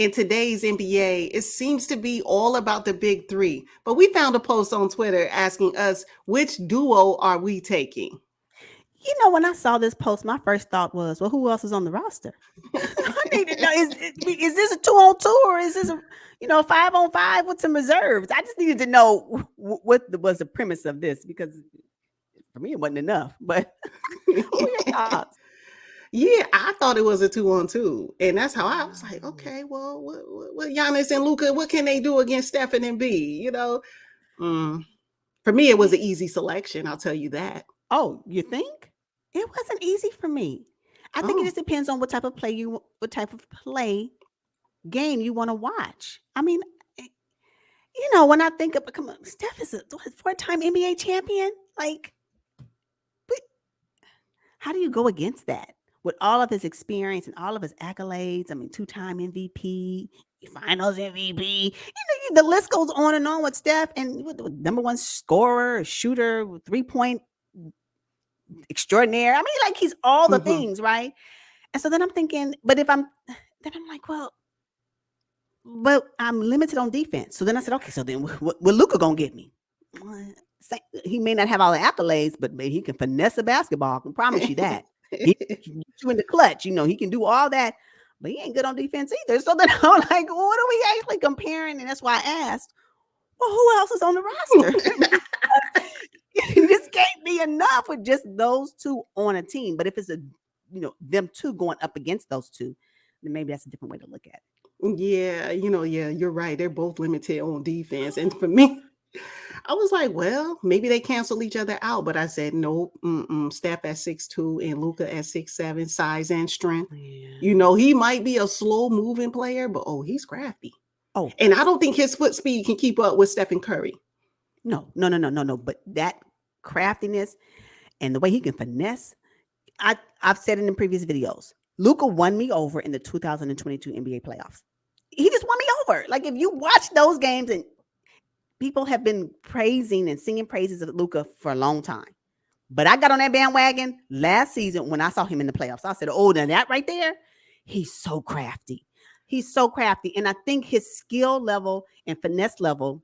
in today's NBA, it seems to be all about the big three. But we found a post on Twitter asking us, which duo are we taking? When I saw this post, my first thought was, well, who else is on the roster? I need to know, is this a 2-on-2 or is this a 5-on-5 with some reserves? I just needed to know what was the premise of this, because for me it wasn't enough. But what are your thoughts? Yeah, I thought it was a 2-on-2, and that's how I was like, okay, well, what Giannis and Luka, what can they do against Steph and Embiid? For me, it was an easy selection. I'll tell you that. Oh, you think? It wasn't easy for me. I think it just depends on what type of game you want to watch. I mean, when I think of, come on, Steph is a 4-time NBA champion. Like, how do you go against that with all of his experience and all of his accolades? I mean, 2-time MVP, Finals MVP. The list goes on and on with Steph, and number one scorer, shooter, 3-point extraordinaire. I mean, like, he's all the things, right? And so then I'm thinking, then I'm like, well, but I'm limited on defense. So then I said, okay, so then what Luka gonna get me? He may not have all the accolades, but maybe he can finesse a basketball. I can promise you that. He can get you in the clutch. He can do all that, but he ain't good on defense either. So then I'm like, well, what are we actually comparing? And that's why I asked, well, who else is on the roster? This can't be enough with just those two on a team. But if it's them two going up against those two, then maybe that's a different way to look at it. Yeah, you're right. They're both limited on defense. And for me, I was like, well, maybe they cancel each other out. But I said, no, Steph at 6'2" and Luka at 6'7", size and strength. Yeah. He might be a slow moving player, but he's crafty. Oh, and I don't think his foot speed can keep up with Stephen Curry. No. But that craftiness and the way he can finesse, I've said it in previous videos. Luka won me over in the 2022 NBA playoffs. He just won me over. Like, if you watch those games, and people have been praising and singing praises of Luka for a long time, but I got on that bandwagon last season when I saw him in the playoffs. I said, oh, now that right there, he's so crafty. He's so crafty. And I think his skill level and finesse level,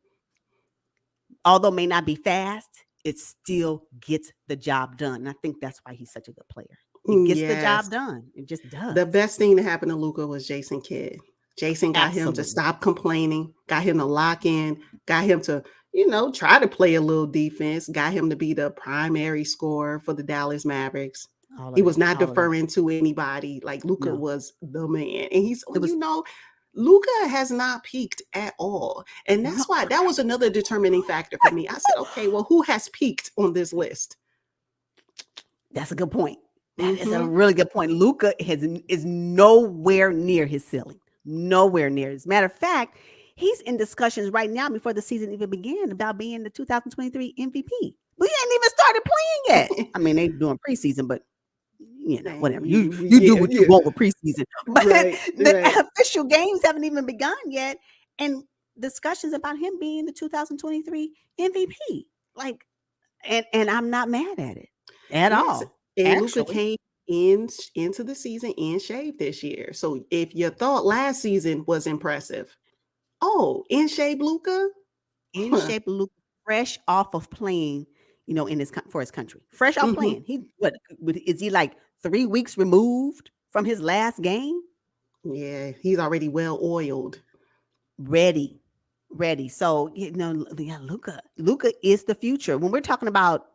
although may not be fast, it still gets the job done. And I think that's why he's such a good player. It gets the job done. It just does. The best thing that happened to Luka was Jason Kidd. Jason got him to stop complaining, got him to lock in, got him to, try to play a little defense, got him to be the primary scorer for the Dallas Mavericks. He was not deferring to anybody. Like, Luka was the man. And Luka has not peaked at all. And that's why that was another determining factor for me. I said, okay, well, who has peaked on this list? That's a good point. That is a really good point. Luka is nowhere near his ceiling. Nowhere near. As a matter of fact, he's in discussions right now before the season even began about being the 2023 MVP. We ain't even started playing yet. I mean, they doing preseason, but whatever. You do what you want with preseason. But the official games haven't even begun yet. And discussions about him being the 2023 MVP. Like, and I'm not mad at it at all. And Luka came into the season in shape this year. So if you thought last season was impressive, in shape Luka? In shape Luka, fresh off of playing, for his country. Fresh off playing. Is he like 3 weeks removed from his last game? Yeah, he's already well oiled. Ready. So, Luka is the future. When we're talking about,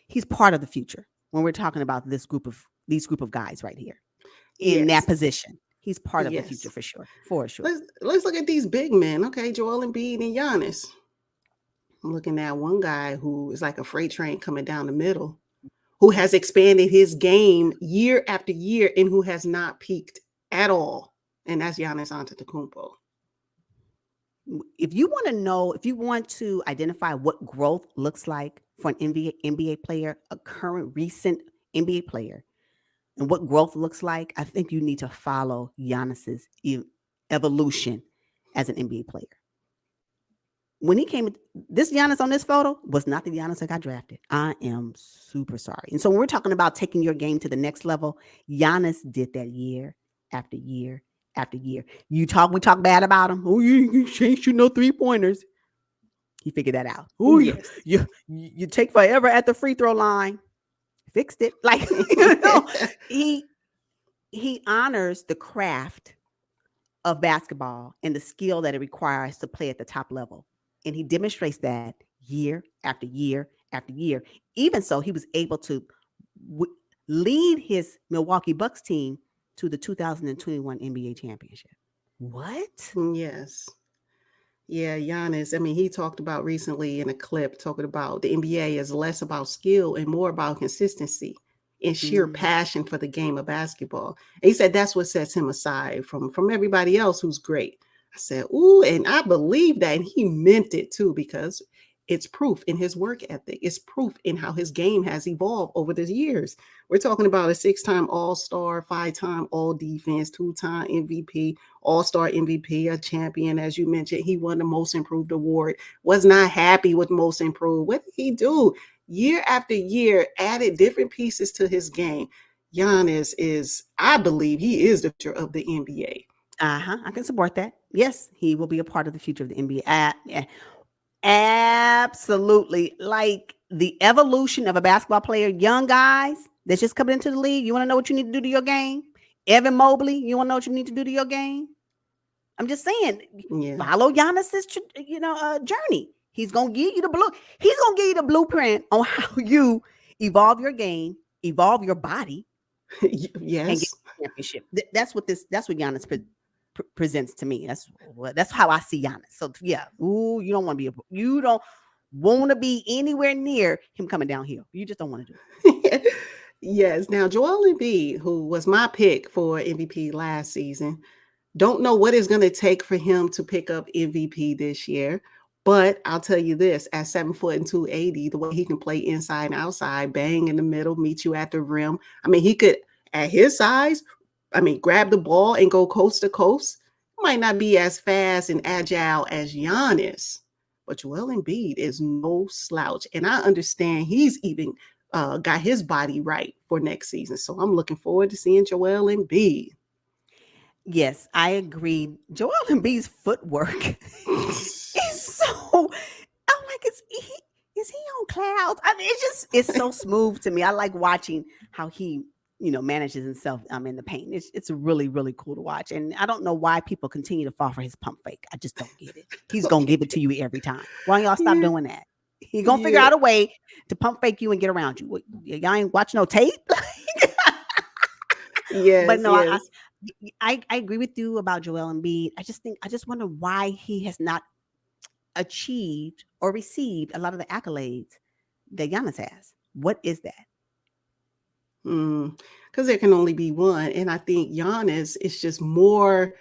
he's part of the future. When we're talking about these group of guys right here in that position, he's part of the future for sure. Let's look at these big men. Okay, Joel Embiid and Giannis. I'm looking at one guy who is like a freight train coming down the middle, who has expanded his game year after year and who has not peaked at all, and that's Giannis Antetokounmpo. If you want to identify what growth looks like for an NBA player, a current recent NBA player, and what growth looks like, I think you need to follow Giannis's evolution as an NBA player. When he came, this Giannis on this photo was not the Giannis that got drafted. I am super sorry. And so when we're talking about taking your game to the next level, Giannis did that year after year after year. We talk bad about him. Oh, you ain't shoot no 3-pointers. He figured that out. Oh, Yes. you take forever at the free throw line. Fixed it. Like, you know, he honors the craft of basketball and the skill that it requires to play at the top level. And he demonstrates that year after year after year. Even so, he was able to lead his Milwaukee Bucks team to the 2021 NBA championship. What? Yes. Yeah, Giannis. I mean, he talked about recently in a clip talking about the NBA is less about skill and more about consistency and sheer passion for the game of basketball. And he said that's what sets him aside from everybody else who's great. I said, ooh, and I believe that. And he meant it too, because it's proof in his work ethic. It's proof in how his game has evolved over the years. We're talking about a 6-time All-Star, 5-time All-Defense, 2-time MVP, All-Star MVP, a champion, as you mentioned. He won the Most Improved award, was not happy with Most Improved. What did he do? Year after year, added different pieces to his game. Giannis is, I believe, he is the future of the NBA. I can support that. Yes, he will be a part of the future of the NBA. Yeah. Absolutely. Like the evolution of a basketball player, young guys that's just coming into the league. You want to know what you need to do to your game? Evan Mobley, you want to know what you need to do to your game? I'm just saying, Yeah. follow Giannis's, journey. He's gonna give you He's gonna give you the blueprint on how you evolve your game, evolve your body, and Yes. get a championship. That's what Giannis presents to me. That's how I see Giannis. So yeah, ooh, you don't want to be anywhere near him coming downhill. You just don't want to do it. Yes. Now, Joel Embiid, who was my pick for MVP last season, don't know what it's going to take for him to pick up MVP this year. But I'll tell you this, at 7 foot and 280, the way he can play inside and outside, bang in the middle, meet you at the rim. I mean, he could, at his size, grab the ball and go coast to coast. Might not be as fast and agile as Giannis, but Joel Embiid is no slouch. And I understand he's even got his body right for next season. So I'm looking forward to seeing Joel Embiid. Yes, I agree. Joel Embiid's footwork is so. I'm like, is he on clouds? I mean, it's so smooth to me. I like watching how he manages himself in the paint. It's really, really cool to watch. And I don't know why people continue to fall for his pump fake. I just don't get it. He's gonna give it to you every time. Why don't y'all stop doing that? He's gonna figure out a way to pump fake you and get around you. Y'all ain't watching no tape. Yes, but no, yes. I agree with you about Joel Embiid. I just wonder why he has not achieved or received a lot of the accolades that Giannis has. What is that? Because there can only be one. And I think Giannis is just more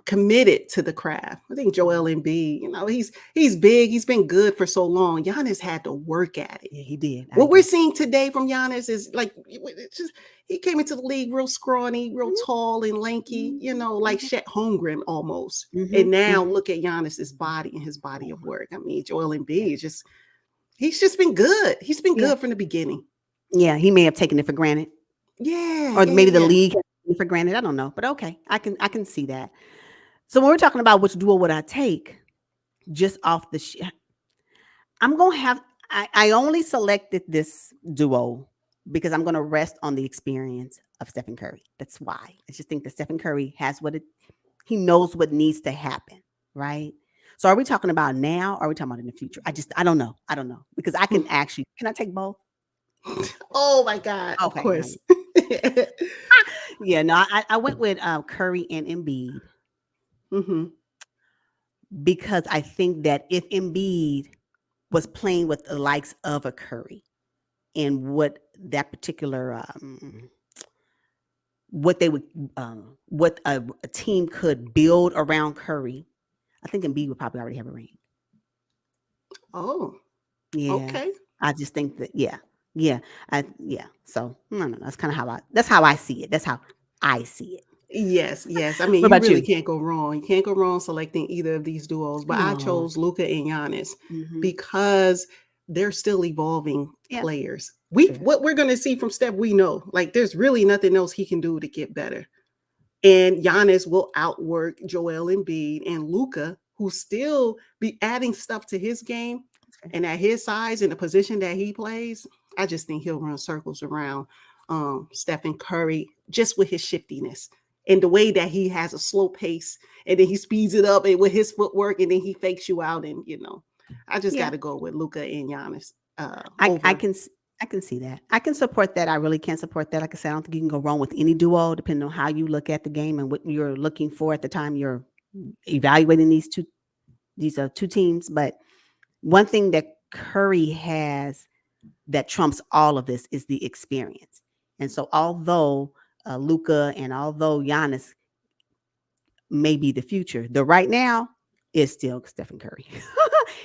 committed to the craft. I think Joel Embiid, he's big. He's been good for so long. Giannis had to work at it. Yeah, he did. What we're seeing today from Giannis is like, it's just, he came into the league real scrawny, real tall and lanky, like Chet Holmgren almost. And now look at Giannis's body and his body of work. I mean, Joel Embiid he's just been good. He's been good from the beginning. Yeah, he may have taken it for granted. Yeah. Or maybe the league has taken it for granted. I don't know. But okay, I can see that. So when we're talking about which duo would I take, just off the I'm going to have I only selected this duo because I'm going to rest on the experience of Stephen Curry. That's why. I just think that Stephen Curry has he knows what needs to happen, right? So are we talking about now or are we talking about in the future? I don't know. Because can I take both? Oh my God. Okay, of course. Yeah, no, I went with Curry and Embiid. Because I think that if Embiid was playing with the likes of a Curry and what that particular what they would what a team could build around Curry, I think Embiid would probably already have a ring. Oh, yeah. Okay. I just think that So no, that's kind of how I see it. That's how I see it. Yes. I mean, you really can't go wrong. You can't go wrong selecting either of these duos. But I chose Luka and Giannis because they're still evolving players. What we're going to see from Steph, we know. Like, there's really nothing else he can do to get better. And Giannis will outwork Joel Embiid and Luka, who still be adding stuff to his game. Okay. And at his size and the position that he plays, I just think he'll run circles around Stephen Curry just with his shiftiness and the way that he has a slow pace and then he speeds it up and with his footwork and then he fakes you out. And, I just got Yeah, to go with Luka and Giannis I over. can I can see that. I can support that. I really can support that. Like I said, I don't think you can go wrong with any duo, depending on how you look at the game and what you're looking for at the time you're evaluating these two teams. But one thing that Curry has that trumps all of this is the experience. And so, although Luca and although Giannis may be the future, the right now is still Stephen Curry.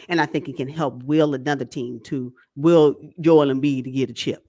And I think it can help will another team to will Joel Embiid to get a chip.